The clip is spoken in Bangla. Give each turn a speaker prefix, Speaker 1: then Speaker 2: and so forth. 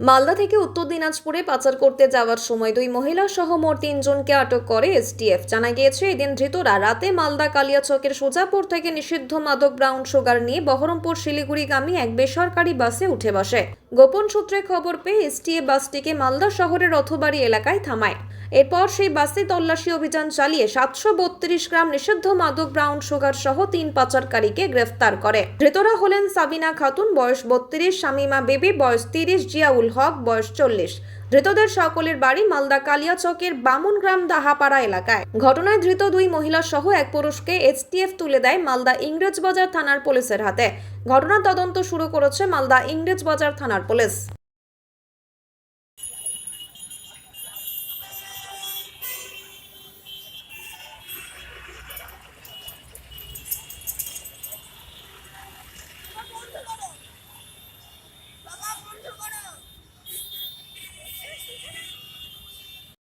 Speaker 1: মালদা থেকে উত্তর দিনাজপুরে পাচার করতে যাওয়ার সময় দুই মহিলা সহ মোট 3 জনকে আটক করে এসটিএফ। জানা গিয়েছে, এদিন ধৃতরা রাতে মালদা কালিয়াচকের সোজাপুর থেকে নিষিদ্ধ মাদক ব্রাউন সুগার নিয়ে বহরমপুর শিলিগুড়িগামী এক বেসরকারি বাসে উঠে বসে। গোপন সূত্রে খবর পেয়ে এসটিএফ বাসটিকে মালদা শহরের রথবাড়ি এলাকায় থামায়। এরপর সেই বাসে তল্লাশি অভিযান চালিয়ে 732 গ্রাম নিষিদ্ধ মাদক ব্রাউন সুগার সহ 3 পাচারকারীকে গ্রেফতার করে। ধৃতরা হলেন সাবিনা খাতুন, বয়স 32, শামিমা বেবি, বয়স 30, জিয়াউল হক, বয়স 40। ধৃতদের সকলের বাড়ি মালদা কালিয়াচকের বামুনগ্রাম দাহাপাড়া এলাকায়। ঘটনায় ধৃত দুই মহিলা সহ এক পুরুষকে এসটিএফ তুলে দেয় মালদা ইংরেজবাজার থানার পুলিশের হাতে। ঘটনার তদন্ত শুরু করেছে মালদা ইংরেজবাজার থানার পুলিশ।